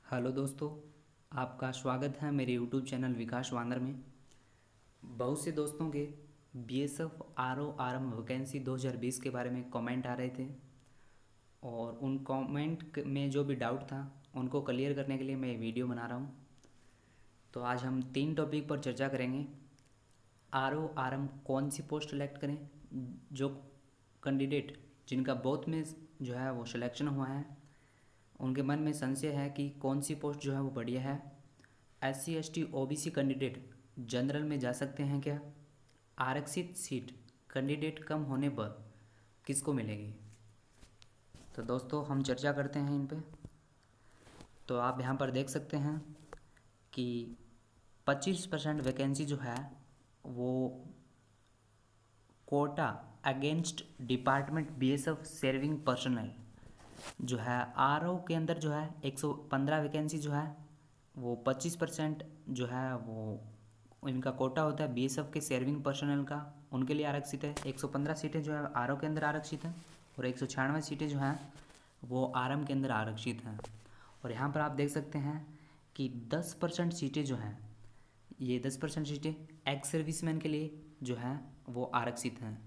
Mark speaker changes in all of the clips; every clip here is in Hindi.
Speaker 1: हेलो दोस्तों, आपका स्वागत है मेरे यूट्यूब चैनल विकास वानर में। बहुत से दोस्तों के बीएसएफ आरओ आरएम वैकेंसी 2020 के बारे में कमेंट आ रहे थे और उन कमेंट में जो भी डाउट था उनको क्लियर करने के लिए मैं वीडियो बना रहा हूँ। तो आज हम 3 टॉपिक पर चर्चा करेंगे। आरओ आरएम कौन सी पोस्ट सेलेक्ट करें, जो कैंडिडेट जिनका बोथ में जो है वो सिलेक्शन हुआ है उनके मन में संशय है कि कौन सी पोस्ट जो है वो बढ़िया है। SC ST OBC candidate general में जा सकते हैं क्या? आरक्षित सीट कैंडिडेट कम होने पर किसको मिलेगी? तो दोस्तों हम चर्चा करते हैं इन पे। तो आप यहाँ पर देख सकते हैं कि 25% वैकेंसी जो है वो quota against department BSF serving personnel जो है आरओ के अंदर जो है 115 वैकेंसी जो है वो 25% जो है वो इनका कोटा होता है BSF के सर्विंग पर्सनल का, उनके लिए आरक्षित है। 115 सीटें जो है आरओ के अंदर आरक्षित हैं और 196 सीटें जो हैं वो आरएम के अंदर आरक्षित हैं। और यहाँ पर आप देख सकते हैं कि 10% सीटें जो हैं, ये 10% सीटें एक्स सर्विसमैन के लिए जो हैं वो आरक्षित हैं।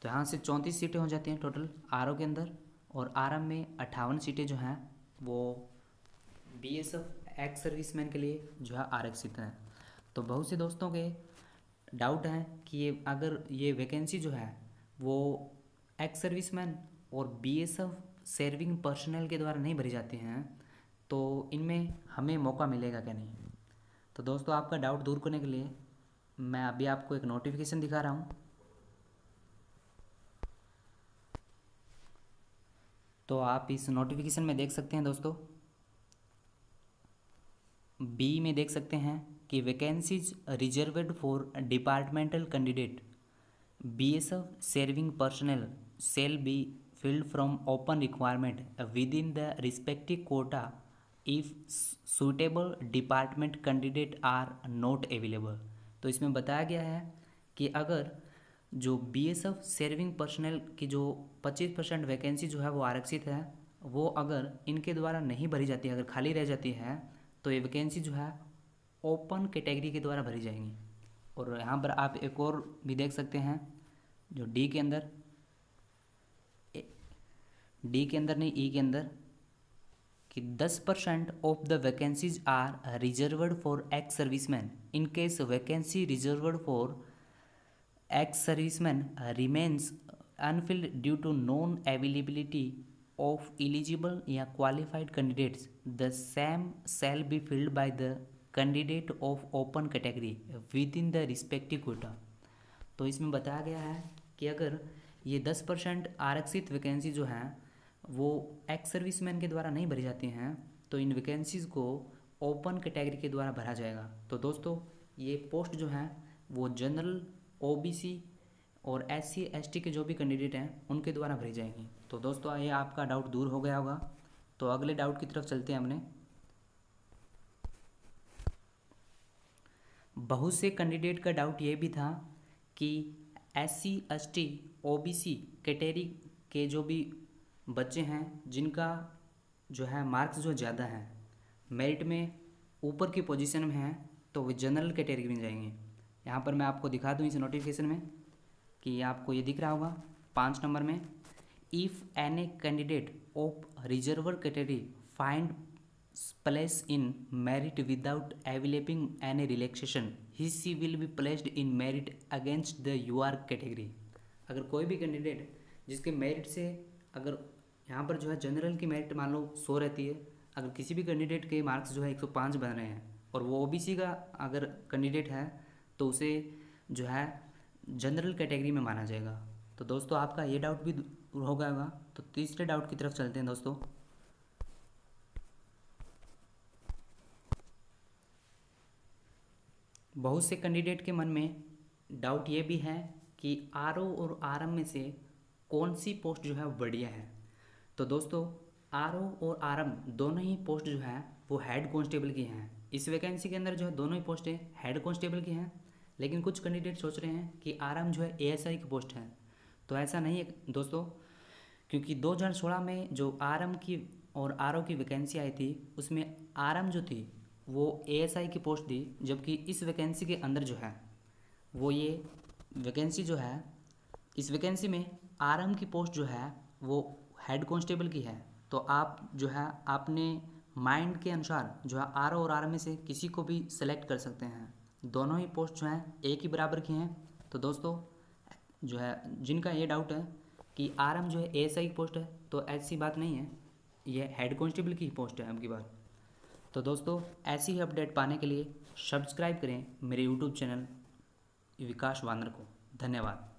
Speaker 1: तो यहाँ से 34 सीटें हो जाती हैं टोटल आरओ के अंदर, और आरएम में 58 सीटें जो हैं वो BSF एक्स सर्विसमैन के लिए जो है आरक्षित हैं। तो बहुत से दोस्तों के डाउट हैं कि ये अगर ये वैकेंसी जो है वो एक्स सर्विसमैन और BSF सर्विंग पर्सनल के द्वारा नहीं भरी जाती हैं तो इनमें हमें मौका मिलेगा क्या नहीं। तो दोस्तों आपका डाउट दूर करने के लिए मैं अभी आपको एक नोटिफिकेशन दिखा रहा हूँ। तो आप इस नोटिफिकेशन में देख सकते हैं दोस्तों, बी में देख सकते हैं कि vacancies reserved for departmental candidate BSF serving personnel shall be filled from open requirement within the respective quota if suitable department candidate are not available। तो इसमें बताया गया है कि अगर जो BSF सर्विंग पर्सनल की जो 25% वैकेंसी जो है वो आरक्षित है, वो अगर इनके द्वारा नहीं भरी जाती है, अगर खाली रह जाती है तो ये वैकेंसी जो है ओपन कैटेगरी के द्वारा भरी जाएंगी। और यहाँ पर आप एक और भी देख सकते हैं जो डी के अंदर नहीं ई के अंदर कि 10% of the vacancies are reserved for ex serviceman in case vacancy reserved for ex serviceman remains unfilled due to non availability of eligible या qualified candidates the same shall be filled by the candidate of open category with in the respective quota. तो इसमें बताया गया है कि अगर ये 10% आरक्षित वैकेंसी जो हैं वो एक्स सर्विसमैन के द्वारा नहीं भरी जाती हैं तो इन वैकेंसीज़ को ओपन कैटेगरी के द्वारा भरा जाएगा। तो दोस्तों ये पोस्ट जो हैं वो जनरल OBC और SC ST के जो भी कैंडिडेट हैं उनके द्वारा भरी जाएंगी। तो दोस्तों ये आपका डाउट दूर हो गया होगा। तो अगले डाउट की तरफ चलते हैं हमने। बहुत से कैंडिडेट का डाउट ये भी था कि SC ST OBC कैटेगरी के जो भी बच्चे हैं जिनका जो है मार्क्स जो ज़्यादा हैं, मेरिट में ऊपर की पोजीशन में हैं, तो वे जनरल कैटेगरी में जाएंगे। यहाँ पर मैं आपको दिखा दूँ इस नोटिफिकेशन में कि आपको ये दिख रहा होगा 5 नंबर में, if any candidate of reserved category find place in merit without availing any relaxation he she will be placed in merit against the UR category. अगर कोई भी कैंडिडेट जिसके मेरिट से अगर यहाँ पर जो है जनरल की मेरिट मान लो 100 रहती है, अगर किसी भी कैंडिडेट के मार्क्स जो है 105 बन रहे हैं और वो OBC का अगर कैंडिडेट है तो उसे जो है जनरल कैटेगरी में माना जाएगा। तो दोस्तों आपका ये डाउट भी दूर हो गया होगा। तो तीसरे डाउट की तरफ चलते हैं दोस्तों। बहुत से कैंडिडेट के मन में डाउट ये भी है कि आरओ और आरएम में से कौन सी पोस्ट जो है वो बढ़िया है। तो दोस्तों आरओ और आरएम दोनों ही पोस्ट जो है वो हेड कांस्टेबल की हैं। इस वैकेंसी के अंदर जो है दोनों ही पोस्टें हेड कांस्टेबल की हैं, लेकिन कुछ कैंडिडेट सोच रहे हैं कि आरएम जो है ASI की पोस्ट है। तो ऐसा नहीं है दोस्तों, क्योंकि 2016 में जो आरएम की और आरओ की वैकेंसी आई थी उसमें आरएम जो थी वो एएसआई की पोस्ट थी, जबकि इस वैकेंसी के अंदर जो है वो ये वैकेंसी जो है, इस वैकेंसी में आरएम की पोस्ट जो है वो हेड कांस्टेबल की है। तो आप जो है अपने माइंड के अनुसार जो है आरओ और आरएम में से किसी को भी सेलेक्ट कर सकते हैं। दोनों ही पोस्ट जो हैं एक ही बराबर की हैं। तो दोस्तों जो है जिनका ये डाउट है कि आरएम जो है एएसआई की पोस्ट है, तो ऐसी बात नहीं है, ये हेड कांस्टेबल की पोस्ट है अब की बार। तो दोस्तों ऐसी ही अपडेट पाने के लिए सब्सक्राइब करें मेरे यूट्यूब चैनल विकास वानर को। धन्यवाद।